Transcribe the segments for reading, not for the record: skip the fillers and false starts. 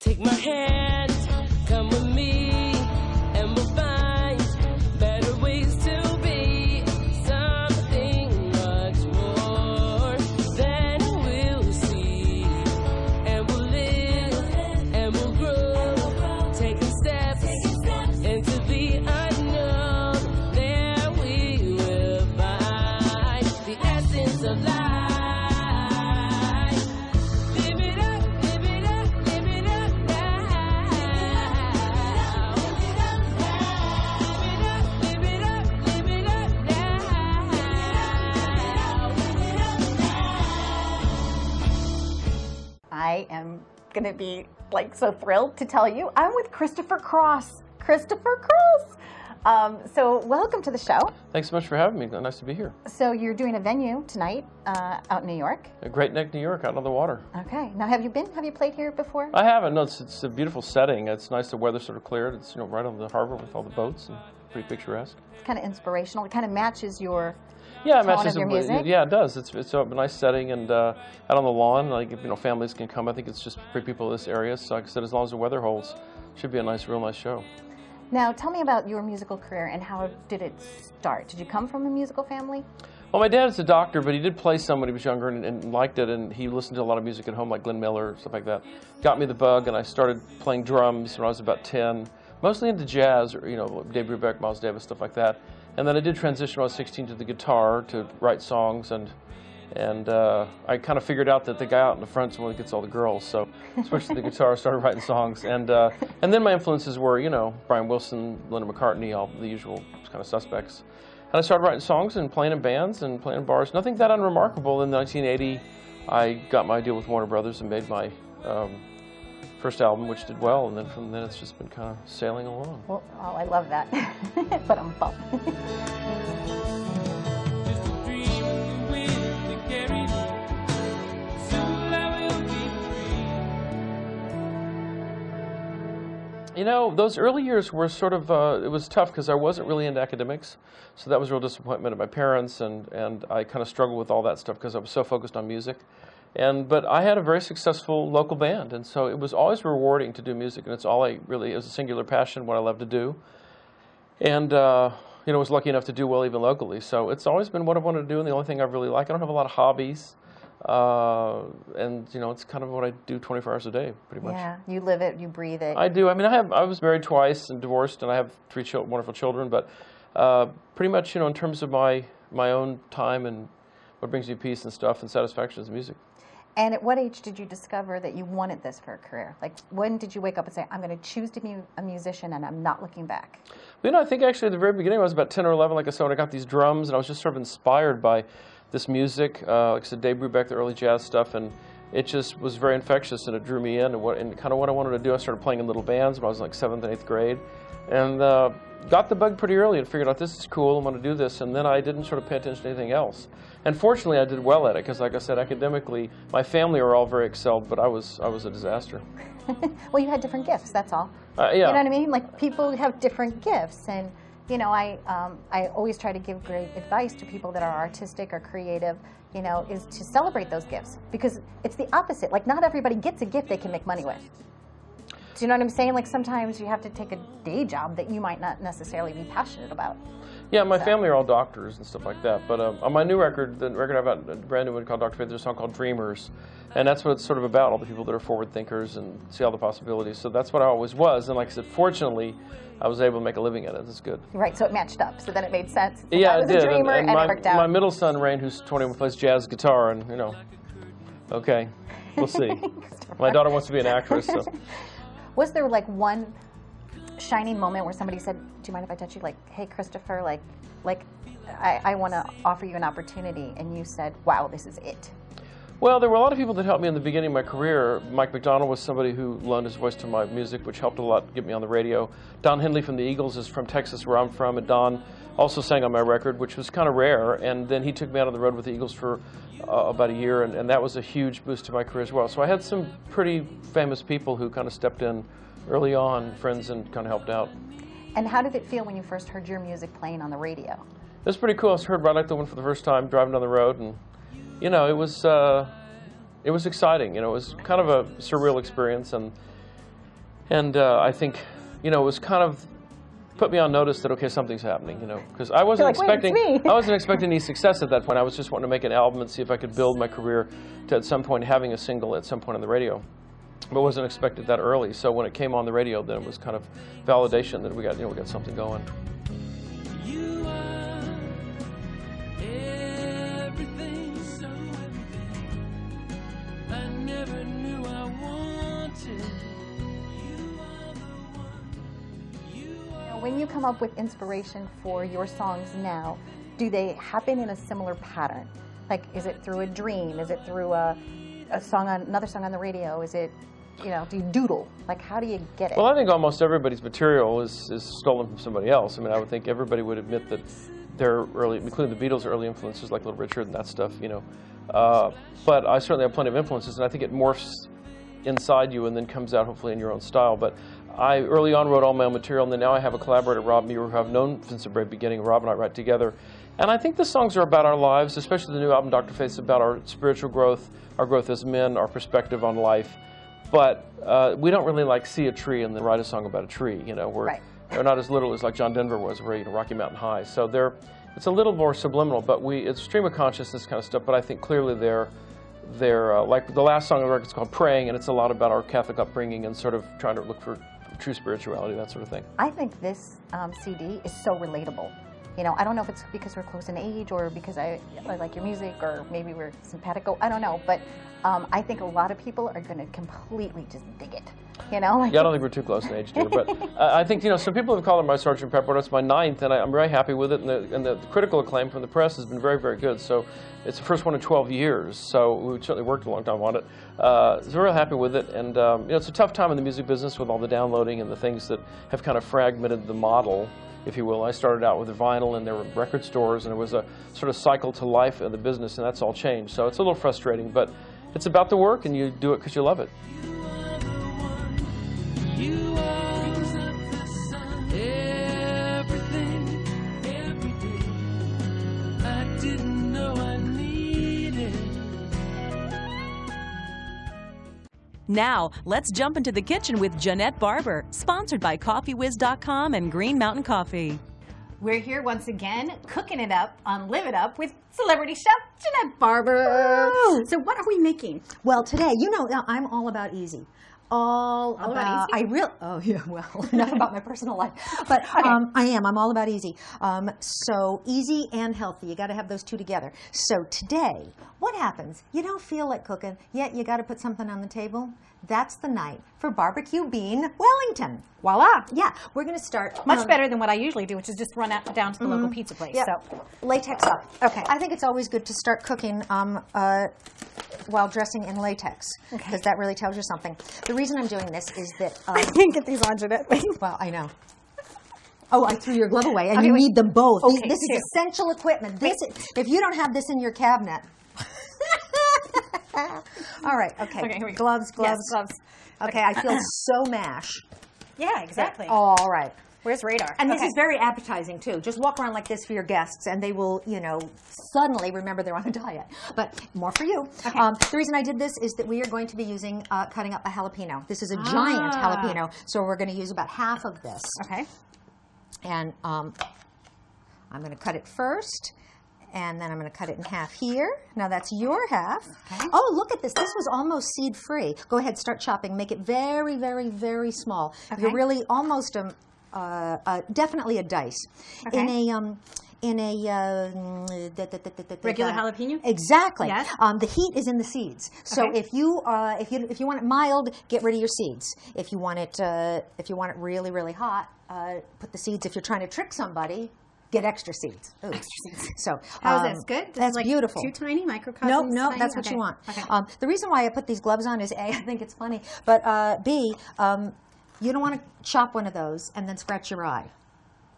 Take my hand, come with me, and we'll find better ways to be something much more than we'll see. And we'll live, and we'll grow, taking steps into the unknown. There we will find the essence of life. Live it up, live it up, live it up now. Live it up now. Live it up, live it up, live it up now. Live it up now. I am going to be like so thrilled to tell you I'm with Cristopher Cross. Cristopher Cross. So welcome to the show. Thanks so much for having me. Nice to be here. So you're doing a venue tonight out in New York. Great Neck, New York, out on the water. Okay. Now have you played here before? I haven't. No, it's a beautiful setting. It's nice. The weather's sort of cleared. It's right on the harbor with all the boats and pretty picturesque. It's kind of inspirational. It kind of matches your Yeah, it tone matches of your music. Yeah, it does. It's a nice setting and out on the lawn. Like families can come. I think it's just for people in this area. So like I said, as long as the weather holds, it should be a real nice show. Now tell me about your musical career and how did it start? Did you come from a musical family? Well, my dad is a doctor, but he did play some when he was younger and liked it, and he listened to a lot of music at home, like Glenn Miller, stuff like that. Got me the bug, and I started playing drums when I was about 10, mostly into jazz, or, Dave Brubeck, Miles Davis, stuff like that. And then I did transition when I was 16 to the guitar to write songs, and I kind of figured out that the guy out in the front is the one that gets all the girls, so switched to the guitar, started writing songs, and then my influences were, Brian Wilson, Lennon McCartney, all the usual kind of suspects. And I started writing songs and playing in bands and playing in bars. Nothing that unremarkable. In 1980, I got my deal with Warner Brothers and made my first album, which did well, and then from then it's just been kind of sailing along. Well, oh, I love that. But I'm bummed. Those early years were sort of, it was tough because I wasn't really into academics, so that was a real disappointment of my parents, and I kind of struggled with all that stuff because I was so focused on music. But I had a very successful local band, and so it was always rewarding to do music, and it was a singular passion, what I love to do. And, was lucky enough to do well even locally, so it's always been what I wanted to do, and the only thing I really like. I don't have a lot of hobbies. It's kind of what I do 24 hours a day, pretty much. Yeah, you live it, you breathe it. I do. I mean, I was married twice and divorced, and I have 3 wonderful children. But pretty much, in terms of my own time and what brings me peace and stuff and satisfaction is music. And at what age did you discover that you wanted this for a career? Like, when did you wake up and say, I'm going to choose to be a musician and I'm not looking back? I think actually at the very beginning, I was about 10 or 11, like I said, when I got these drums, and I was just sort of inspired by this music, like I said, Dave Brubeck, the early jazz stuff, and it just was very infectious, and it drew me in, and kind of what I wanted to do. I started playing in little bands when I was in like 7th and 8th grade, and got the bug pretty early and figured out this is cool, I'm going to do this, and then I didn't sort of pay attention to anything else. And fortunately, I did well at it, because like I said, academically, my family were all very excelled, but I was a disaster. Well, you had different gifts, that's all. Yeah. You know what I mean? Like, people have different gifts, and I always try to give great advice to people that are artistic or creative, is to celebrate those gifts, because it's the opposite. Like, not everybody gets a gift they can make money with. Do you know what I'm saying? Like, sometimes you have to take a day job that you might not necessarily be passionate about. Yeah, my family are all doctors and stuff like that. But on my new record, the record I've got, a brand new one called Dr. Faith, there's a song called Dreamers. And that's what it's sort of about, all the people that are forward thinkers and see all the possibilities. So that's what I always was. And like I said, fortunately, I was able to make a living at it. That's good. Right, so it matched up. So then it made sense. So yeah, I was it did. a dreamer, and it worked out. My middle son, Rain, who's 21, plays jazz guitar, and, okay, we'll see. My daughter wants to be an actress, so. Was there like one shining moment where somebody said, do you mind if I touch you? Like, hey, Cristopher, I want to offer you an opportunity. And you said, wow, this is it. Well, there were a lot of people that helped me in the beginning of my career. Mike McDonald was somebody who loaned his voice to my music, which helped a lot get me on the radio. Don Henley from the Eagles is from Texas, where I'm from, and Don also sang on my record, which was kind of rare. And then he took me out on the road with the Eagles for about a year, and that was a huge boost to my career as well. So I had some pretty famous people who kind of stepped in early on, friends, and kind of helped out. And how did it feel when you first heard your music playing on the radio? It was pretty cool. I heard Ride Like the Wind for the first time, driving down the road, and it was exciting. It was kind of a surreal experience, and And I think, you know, it was kind of put me on notice that, okay, something's happening, you know, because I wasn't expecting, I wasn't expecting any success at that point. I was just wanting to make an album and see if I could build my career to at some point having a single at some point on the radio. But wasn't expected that early. So when it came on the radio, then it was kind of validation that we got, you know, we got something going. You are everything, so everything I never knew I wanted. You are the one. You are. When you come up with inspiration for your songs now, do they happen in a similar pattern? Like, is it through a dream? Is it through a song on another song on the radio? Is it, you know, do you doodle? Like, how do you get it? Well, I think almost everybody's material is stolen from somebody else. I mean, I would think everybody would admit that their early, including the Beatles' early influences like Little Richard and that stuff, you know. But I certainly have plenty of influences, and I think it morphs inside you and then comes out hopefully in your own style. But I early on wrote all my own material, and then now I have a collaborator, Rob Muir, who I've known since the very beginning. Rob and I write together. And I think the songs are about our lives, especially the new album, Dr. Faith's about our spiritual growth, our growth as men, our perspective on life. But we don't really like see a tree and then write a song about a tree, you know. They're not as literal as like John Denver was, where, you know, Rocky Mountain High. So it's a little more subliminal, but it's stream of consciousness kind of stuff. But I think clearly they're like the last song on the record is called Praying, and it's a lot about our Catholic upbringing and sort of trying to look for true spirituality, that sort of thing. I think this CD is so relatable. You know, I don't know if it's because we're close in age or because I like your music or maybe we're simpatico. I don't know, but I think a lot of people are going to completely just dig it. You know, like, yeah, I don't think we're too close in age, dear. But I think, you know, some people have called it my Sgt. Pepper. It's my 9th, and I'm very happy with it. And the critical acclaim from the press has been very, very good. So it's the first one in 12 years. So we certainly worked a long time on it. So we're real happy with it. And you know, it's a tough time in the music business with all the downloading and the things that have kind of fragmented the model, if you will. I started out with the vinyl, and there were record stores, and there was a sort of cycle to life of the business, and that's all changed. So it's a little frustrating, but it's about the work, and you do it because you love it. You are the sun, everything, every day. I didn't know I needed. Now, let's jump into the kitchen with Jeanette Barber, sponsored by CoffeeWhiz.com and Green Mountain Coffee. we're here once again, cooking it up on Live It Up with celebrity chef Jeanette Barber. Oh. So what are we making? Well, today, you know, I'm all about easy. All about easy? Oh yeah, well, enough about my personal life, but okay. I'm all about easy. So easy and healthy, you got to have those two together. So today, what happens? You don't feel like cooking, yet you got to put something on the table. That's the night for barbecue bean Wellington. Voila! Yeah, we're going to start Much better than what I usually do, which is just run out down to the local pizza place. Yeah. So latex up. Okay. I think it's always good to start cooking while dressing in latex, because that really tells you something. The reason I'm doing this is that I can't get these on, Jeanette. well, I know. Oh, I threw your glove away, and Okay, you wait. need them both. Okay, This is essential equipment. If you don't have this in your cabinet. All right, okay. Okay, here we go. Gloves. Yes, gloves. Okay, I feel so mash. Yeah, exactly. All right. Where's radar? And this is very appetizing, too. Just walk around like this for your guests, and they will, you know, suddenly remember they're on a diet. But more for you. Okay. The reason I did this is that we are going to be using, cutting up a jalapeno. This is a giant jalapeno, so we're going to use about half of this. Okay. And I'm going to cut it first, and then I'm going to cut it in half here. Now that's your half. Okay. Oh, look at this. This was almost seed-free. Go ahead, start chopping. Make it very, very, very small. Okay. You're really almost definitely a dice. Okay. In a Regular jalapeno? Exactly. Yes. The heat is in the seeds. So Okay. if you want it mild, get rid of your seeds. If you want it really, really hot, put the seeds. If you're trying to trick somebody, get extra seeds. Ooh. Extra seeds. So How's this? Good? This That's is like beautiful. Too tiny microcosms? No, tiny? that's what Okay. you want. Okay. The reason why I put these gloves on is A, I think it's funny, but B, you don't want to chop one of those and then scratch your eye.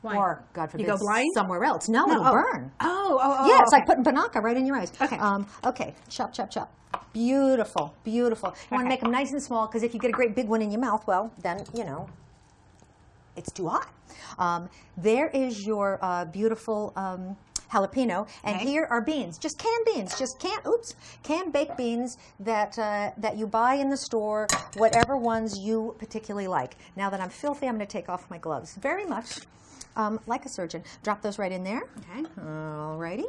Why? Or, God forbid, go blind? somewhere else. No, it'll burn. Oh. Yeah, it's okay. like putting Banaka right in your eyes. Okay. Okay, chop, chop, chop. Beautiful, beautiful. You want to make them nice and small, because if you get a great big one in your mouth, well, then, you know, it's too hot. There is your beautiful jalapeno, and here are beans, just canned beans, canned baked beans that that you buy in the store, whatever ones you particularly like. Now that I'm filthy, I'm going to take off my gloves. Very much like a surgeon. Drop those right in there. Okay. Alrighty.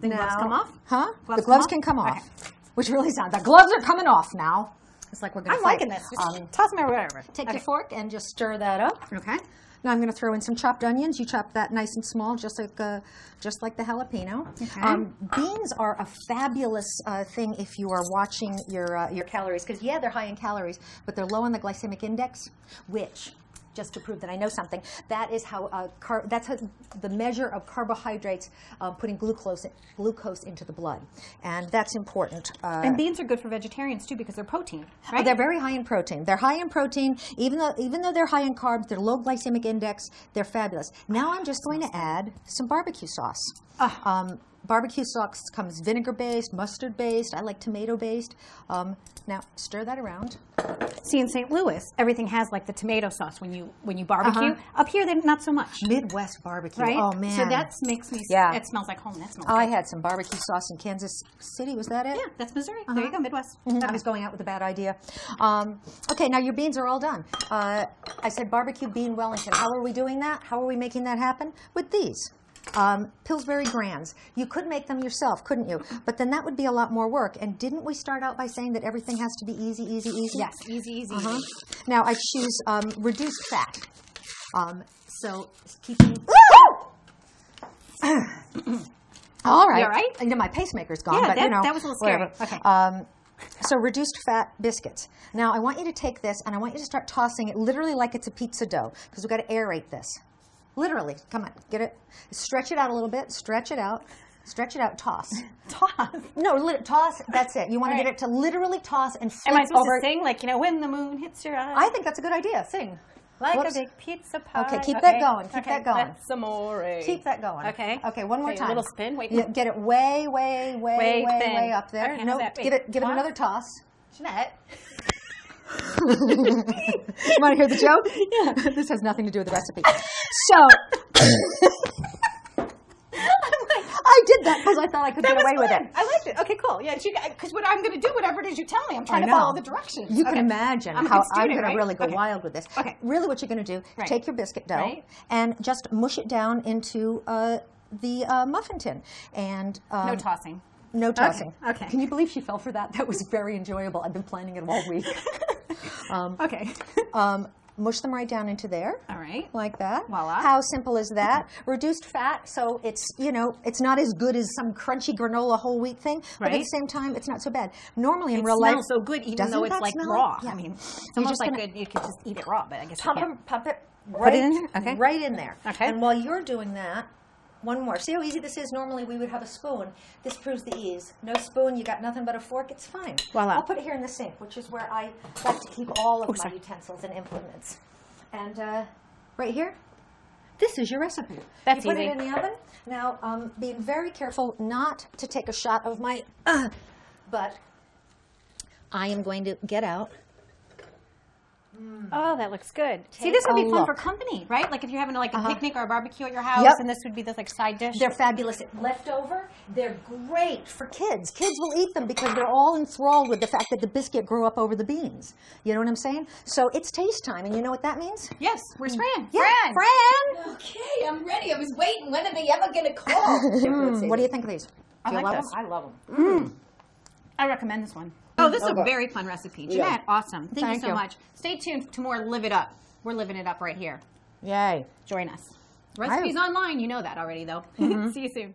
The gloves come off? Huh? The gloves can come off. Okay. Which really sounds, the gloves are coming off now. It's like we're going to fight. I'm liking this. Just toss them everywhere. Take your fork and just stir that up. Okay. Now I'm going to throw in some chopped onions. You chop that nice and small, just like the jalapeno. Okay. Beans are a fabulous thing if you are watching your calories, because yeah, they're high in calories, but they're low on the glycemic index, which, just to prove that I know something, that is how that's how the measure of carbohydrates putting glucose into the blood, and that's important. And beans are good for vegetarians too because they're protein, right? Oh, they're very high in protein. They're high in protein, even though they're high in carbs. They're low glycemic index. They're fabulous. Now I'm just going to add some barbecue sauce. Barbecue sauce comes vinegar-based, mustard-based. I like tomato-based. Now stir that around. See, in St. Louis, everything has like the tomato sauce when you barbecue. Up here, then not so much. Midwest barbecue. Right? Oh man. So that makes me. Yeah. It smells like home. That smells. I good. had some barbecue sauce in Kansas City. Was that it? Yeah, that's Missouri. There you go, Midwest. I was going out with a bad idea. Okay, now your beans are all done. I said barbecue bean Wellington. How are we doing that? How are we making that happen? With these. Pillsbury Grands. You could make them yourself, couldn't you? But then that would be a lot more work. And didn't we start out by saying that everything has to be easy, easy, easy? Yes, easy, easy, easy. Now I choose reduced fat. So keeping... All right. You all right? You know, my pacemaker's gone, Yeah, but you know, that was a little scary. whatever. Okay. So reduced fat biscuits. Now I want you to take this and I want you to start tossing it literally like it's a pizza dough, because we've got to aerate this. Literally. Come on, get it. Stretch it out a little bit. Stretch it out. Stretch it out. Toss. Toss. No, toss. That's it. You want to get it to literally toss and flip Am I supposed over. to sing like, you know, when the moon hits your eyes? I think that's a good idea. Sing. Like Whoops. a big pizza pie. Okay, keep that going. Keep that going. That's some more. Keep that going. Okay. Okay, one more time. A little spin. Wait. Get it way, way, way, way, thin. way up there. Okay, No, give it another toss. Jeanette. You want to hear the joke? Yeah. This has nothing to do with the recipe. So, I did that because I thought I could get away with it. I liked it. Okay, cool. Yeah, because what I'm going to do, whatever it is you tell me, I'm trying to follow the directions. You can imagine how I'm going to really go wild with this. Okay. Really what you're going to do, take your biscuit dough and just mush it down into the muffin tin. And no tossing. No tossing. Okay. Can you believe she fell for that? That was very enjoyable. I've been planning it all week. Okay. Mush them right down into there. All right. Like that. Voila. How simple is that? Reduced fat, so it's, you know, it's not as good as some crunchy granola whole wheat thing, but at the same time, it's not so bad. Normally in real life, it smells so good, even though it's like raw. Yeah. I mean, it's almost like you could just eat it raw, but I guess pump it Put it in there? Okay. right in there. Okay. And while you're doing that, one more. See how easy this is? Normally we would have a spoon. This proves the ease. No spoon, you got nothing but a fork, it's fine. Voila. I'll put it here in the sink, which is where I like to keep all of my utensils and implements. And right here, this is your recipe. That's you put easy. it in the oven. Now, being very careful not to take a shot of my, but I am going to get out. Oh, that looks good. See, this would be fun for company, right? Like if you're having like a picnic or a barbecue at your house, and this would be this like side dish. They're fabulous. Leftover, they're great for kids. Kids will eat them because they're all enthralled with the fact that the biscuit grew up over the beans. You know what I'm saying? So it's taste time, and you know what that means? Yes, where's Fran? Yeah, Fran! Okay, I'm ready. I was waiting. When are they ever going to call? What do you think of these? I Do you like love this. them? I love them. I recommend this one. Oh, this is a very fun recipe. Jeanette, awesome. Thank you so much. Stay tuned to more Live It Up. We're living it up right here. Yay. Join us. Recipes online. You know that already, though. See you soon.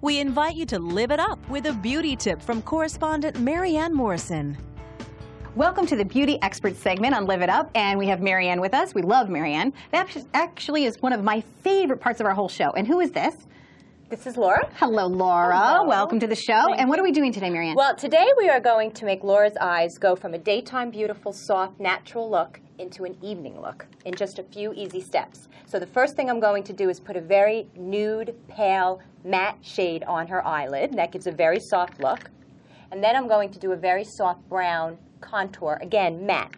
We invite you to live it up with a beauty tip from correspondent Marianne Morrison. Welcome to the Beauty Expert segment on Live It Up, and we have Marianne with us. We love Marianne. That actually is one of my favorite parts of our whole show. And who is this? This is Laura. Hello, Laura. Hello. Welcome to the show. And what are we doing today, Marianne? Well, today we are going to make Laura's eyes go from a daytime beautiful, soft, natural look into an evening look in just a few easy steps. So the first thing I'm going to do is put a very nude, pale, matte shade on her eyelid. That gives a very soft look. And then I'm going to do a very soft brown contour, again, matte.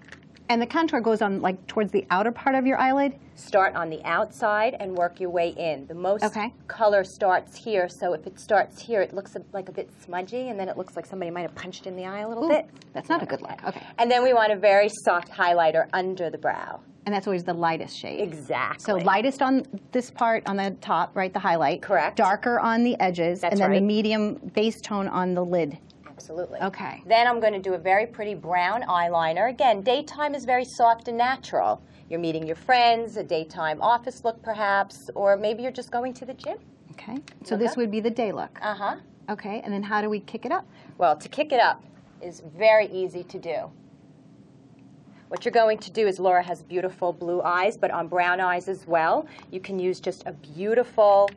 And the contour goes on like towards the outer part of your eyelid? Start on the outside and work your way in. The most color starts here, so if it starts here, it looks like a bit smudgy, and then it looks like somebody might have punched in the eye a little bit. That's not a good look. Okay. And then we want a very soft highlighter under the brow. And that's always the lightest shade. Exactly. So lightest on this part on the top, right, the highlight. Correct. Darker on the edges. That's and then right. the medium base tone on the lid. Absolutely. Okay. Then I'm going to do a very pretty brown eyeliner. Again, daytime is very soft and natural. You're meeting your friends, a daytime office look perhaps, or maybe you're just going to the gym. Okay. So this would be the day look. Uh-huh. Okay, and then how do we kick it up? Well, to kick it up is very easy to do. What you're going to do is, Laura has beautiful blue eyes, but on brown eyes as well, you can use just a beautiful,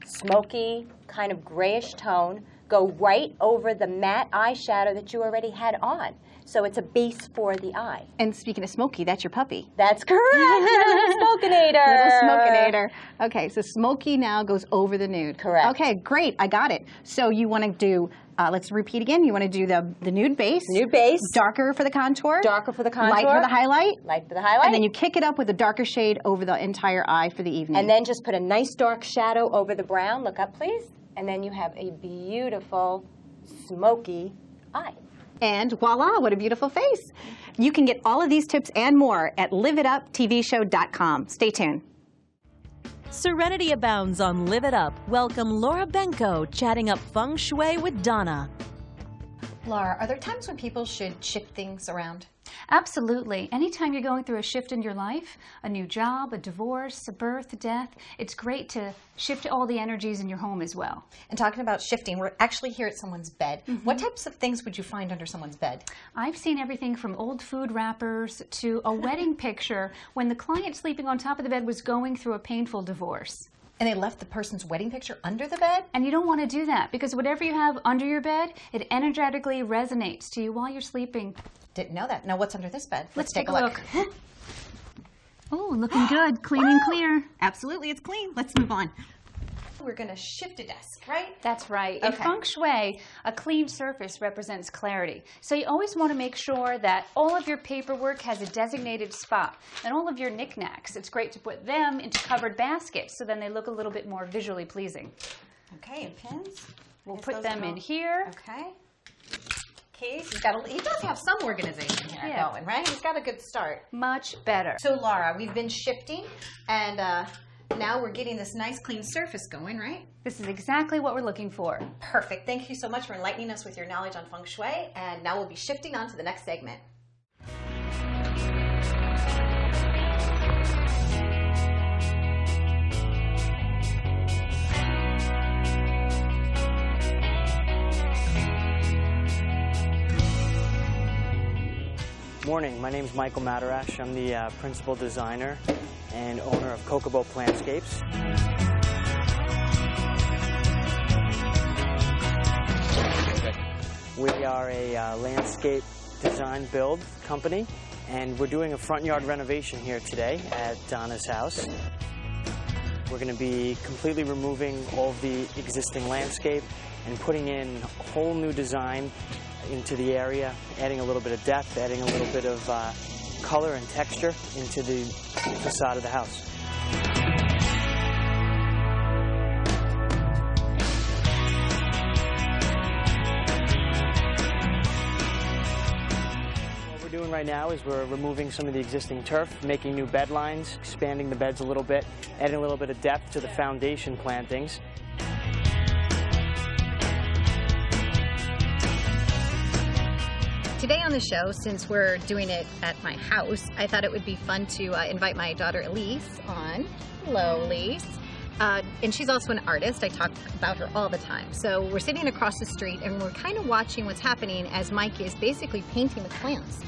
smoky, kind of grayish tone. Go right over the matte eyeshadow that you already had on. So it's a base for the eye. And speaking of smoky, that's your puppy. That's correct. Little Smokinator. Little Smokinator. Okay, so smoky now goes over the nude. Correct. Okay, great. I got it. So you want to do, let's repeat again. You want to do the nude base. Nude base. Darker for the contour. Darker for the contour. Light for the highlight. Light for the highlight. And then you kick it up with a darker shade over the entire eye for the evening. And then just put a nice dark shadow over the brown. Look up, please. And then you have a beautiful, smoky eye. And voila, what a beautiful face. You can get all of these tips and more at liveituptvshow.com. Stay tuned. Serenity abounds on Live It Up. Welcome Laura Benko chatting up Feng Shui with Donna. Laura, are there times when people should shift things around? Absolutely. Anytime you're going through a shift in your life, a new job, a divorce, a birth, a death, it's great to shift all the energies in your home as well. And talking about shifting, we're actually here at someone's bed. What types of things would you find under someone's bed? I've seen everything from old food wrappers to a wedding picture when the client sleeping on top of the bed was going through a painful divorce. And they left the person's wedding picture under the bed? And you don't want to do that because whatever you have under your bed, it energetically resonates to you while you're sleeping. Didn't know that. Now what's under this bed? Let's take a look. Oh, looking good. Clean and clear. Absolutely, it's clean. Let's move on. We're going to shift a desk, right? That's right. In Feng Shui, a clean surface represents clarity. So you always want to make sure that all of your paperwork has a designated spot. And all of your knickknacks, it's great to put them into covered baskets so then they look a little bit more visually pleasing. Okay, and pins? We'll put them in here. Okay. Keys. He does have some organization here going, right? He's got a good start. Much better. So Laura, we've been shifting and now we're getting this nice clean surface going, right? This is exactly what we're looking for. Perfect. Thank you so much for enlightening us with your knowledge on Feng Shui. And now we'll be shifting on to the next segment. Morning, my name is Michael Matarash. I'm the principal designer and owner of Kokobo Plantscapes. We are a landscape design build company, and we're doing a front yard renovation here today at Donna's house. We're going to be completely removing all of the existing landscape and putting in a whole new design into the area, adding a little bit of depth, adding a little bit of color and texture into the facade of the house. What we're doing right now is we're removing some of the existing turf, making new bed lines, expanding the beds a little bit, adding a little bit of depth to the foundation plantings. Today on the show, since we're doing it at my house, I thought it would be fun to invite my daughter Elise on. Hello, Elise. And she's also an artist. I talk about her all the time. So we're sitting across the street and we're kind of watching what's happening as Mike is basically painting the plants,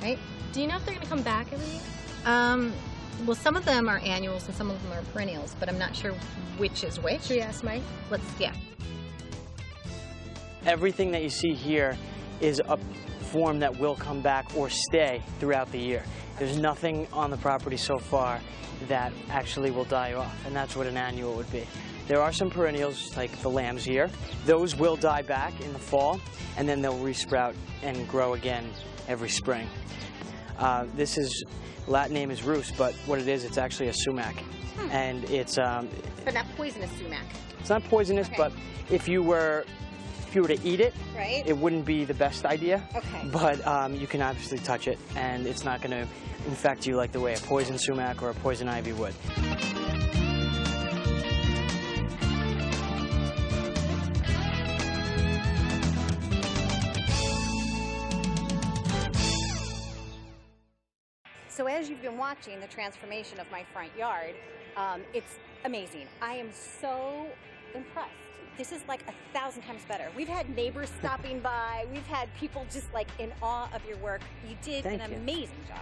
right? Do you know if they're going to come back every year? Well, some of them are annuals and some of them are perennials, but I'm not sure which is which. Should we ask Mike? Everything that you see here is a form that will come back or stay throughout the year. There's nothing on the property so far that actually will die off, and that's what an annual would be. There are some perennials, like the lamb's ear. Those will die back in the fall, and then they'll resprout and grow again every spring. This is, Latin name is rus, but what it is, it's actually a sumac. And it's... But not poisonous sumac. It's not poisonous, but if you were to eat it, it wouldn't be the best idea. Okay. But you can obviously touch it, and it's not going to infect you like the way a poison sumac or a poison ivy would. So as you've been watching the transformation of my front yard, it's amazing. I am so impressed. This is like 1,000 times better. We've had neighbors stopping by. We've had people just like in awe of your work. You did an amazing job.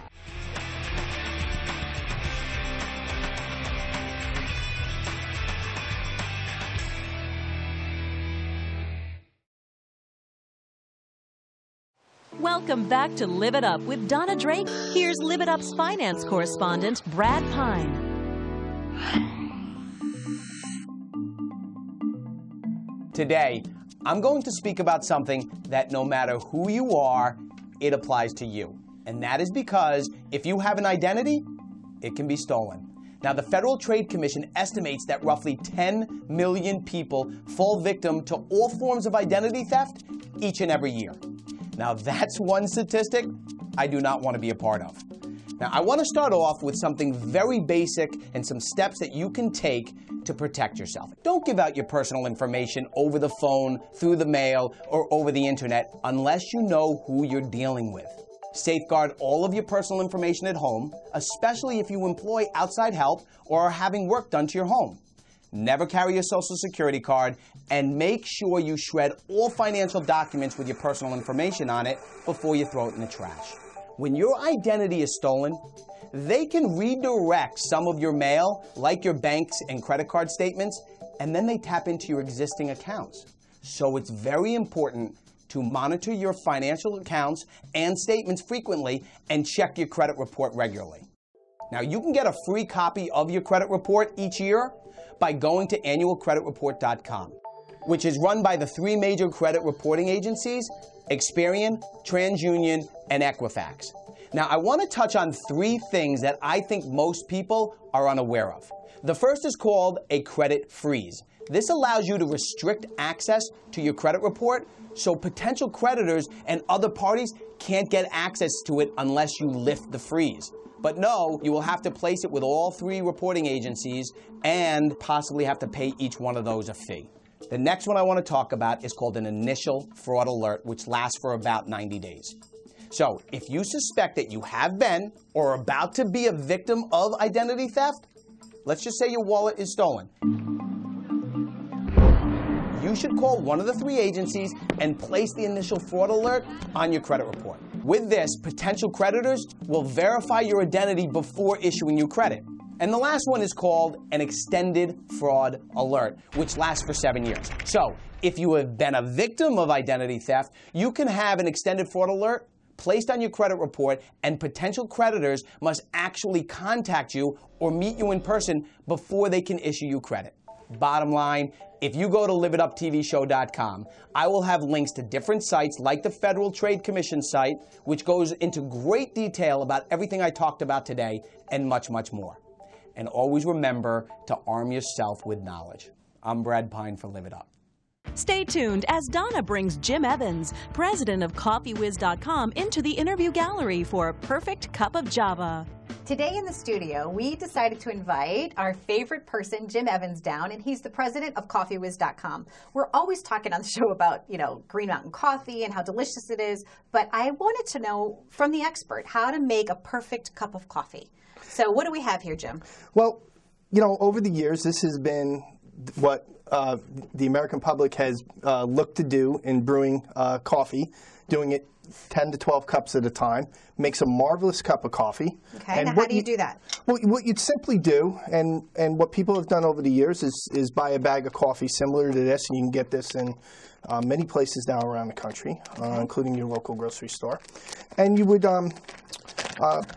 Welcome back to Live It Up with Donna Drake. Here's Live It Up's finance correspondent, Brad Pine. Today, I'm going to speak about something that no matter who you are, it applies to you. And that is because if you have an identity, it can be stolen. Now, the Federal Trade Commission estimates that roughly 10 million people fall victim to all forms of identity theft each and every year. Now, that's one statistic I do not want to be a part of. Now, I want to start off with something very basic and some steps that you can take to protect yourself. Don't give out your personal information over the phone, through the mail, or over the internet unless you know who you're dealing with. Safeguard all of your personal information at home, especially if you employ outside help or are having work done to your home. Never carry your Social Security card, and make sure you shred all financial documents with your personal information on it before you throw it in the trash. When your identity is stolen, they can redirect some of your mail, like your banks and credit card statements, and then they tap into your existing accounts. So it's very important to monitor your financial accounts and statements frequently and check your credit report regularly. Now, you can get a free copy of your credit report each year by going to annualcreditreport.com, which is run by the 3 major credit reporting agencies, Experian, TransUnion, and Equifax. Now, I want to touch on 3 things that I think most people are unaware of. The first is called a credit freeze. This allows you to restrict access to your credit report so potential creditors and other parties can't get access to it unless you lift the freeze. But no, you will have to place it with all 3 reporting agencies and possibly have to pay each one of those a fee. The next one I want to talk about is called an initial fraud alert, which lasts for about 90 days. So if you suspect that you have been or are about to be a victim of identity theft, let's just say your wallet is stolen, you should call one of the 3 agencies and place the initial fraud alert on your credit report. With this, potential creditors will verify your identity before issuing you credit. And the last one is called an extended fraud alert, which lasts for 7 years. So if you have been a victim of identity theft, you can have an extended fraud alert placed on your credit report, and potential creditors must actually contact you or meet you in person before they can issue you credit. Bottom line, if you go to liveituptvshow.com, I will have links to different sites like the Federal Trade Commission site, which goes into great detail about everything I talked about today and much, much more. And always remember to arm yourself with knowledge. I'm Brad Pine for Live It Up. Stay tuned as Donna brings Jim Evans, president of CoffeeWiz.com, into the interview gallery for a perfect cup of Java. Today in the studio, we decided to invite our favorite person, Jim Evans, down, and he's the president of CoffeeWiz.com. We're always talking on the show about, Green Mountain coffee and how delicious it is, but I wanted to know from the expert how to make a perfect cup of coffee. So what do we have here, Jim? Well, over the years, this has been what the American public has looked to do in brewing coffee, doing it 10 to 12 cups at a time, makes a marvelous cup of coffee. Okay, now how do you do that? Well, what you'd simply do, and what people have done over the years, is buy a bag of coffee similar to this, and you can get this in many places now around the country, including your local grocery store. And you would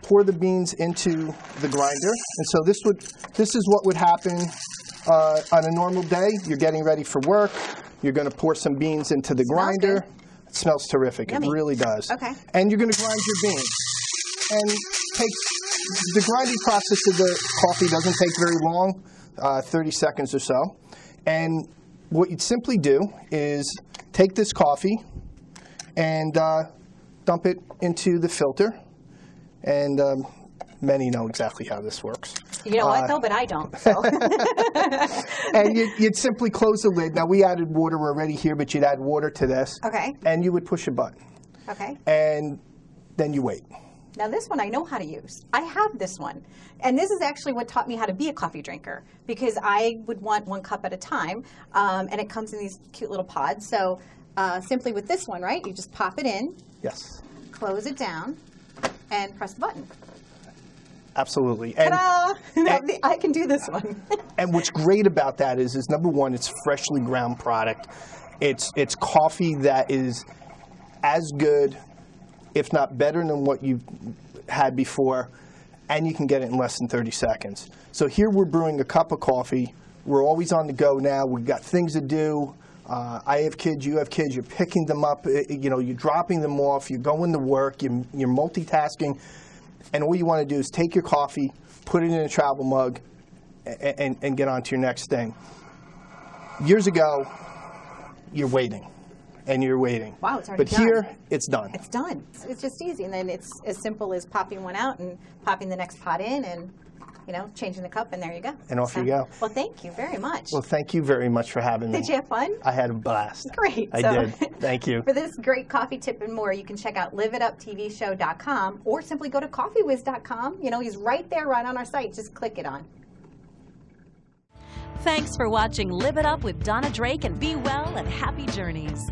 pour the beans into the grinder, and so this is what would happen on a normal day. You're getting ready for work. You're going to pour some beans into the grinder. It smells terrific. Yummy. It really does. Okay. And you're going to grind your beans. and the grinding process of the coffee doesn't take very long, 30 seconds or so. And what you'd simply do is take this coffee and dump it into the filter. And many know exactly how this works. You know what, though? But I don't. So. And you'd simply close the lid. Now, we added water already here, but you'd add water to this. Okay. And you would push a button. Okay. And then you wait. Now, this one I know how to use. I have this one. And this is actually what taught me how to be a coffee drinker, because I would want 1 cup at a time. And it comes in these cute little pods. So simply with this one, right, you just pop it in. Yes. Close it down, and press the button. Absolutely. And, ta-da! I can do this one. And what's great about that is number one, it's freshly ground product. It's coffee that is as good, if not better than what you've had before, and you can get it in less than 30 seconds. So here we're brewing a cup of coffee. We're always on the go now. We've got things to do. I have kids, you have kids, you're picking them up, you know, you're dropping them off, you're going to work, you're multitasking, and all you want to do is take your coffee, put it in a travel mug, and get on to your next thing. Years ago, you're waiting, and you're waiting. Wow, it's already but done. Here, it's done. It's done. It's just easy, and then it's as simple as popping one out and popping the next pot in, and you know, changing the cup, and there you go. And off you go. Well, thank you very much. Well, thank you very much for having me. Did you have fun? I had a blast. Great. I did. Thank you. For this great coffee tip and more, you can check out liveituptvshow.com or simply go to coffeewiz.com. You know, he's right there, right on our site. Just click it on. Thanks for watching Live It Up with Donna Drake, and be well and happy journeys.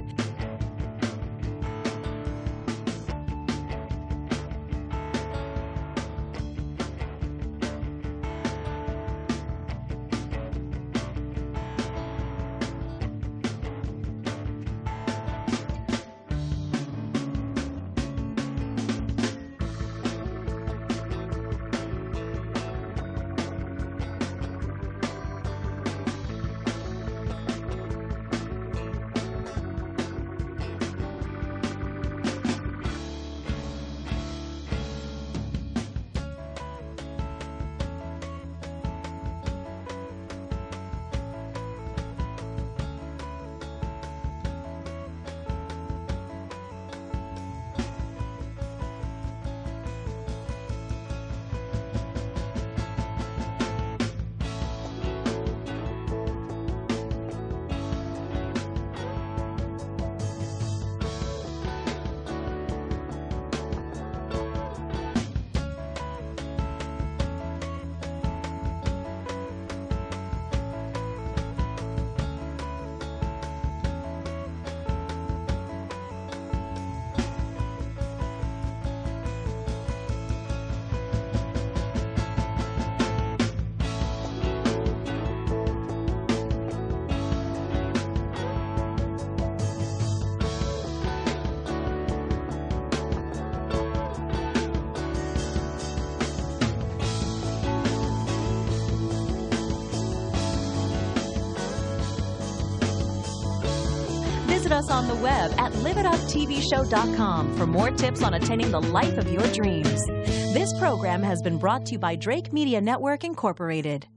Visit us on the web at liveituptvshow.com for more tips on attaining the life of your dreams. This program has been brought to you by Drake Media Network, Incorporated.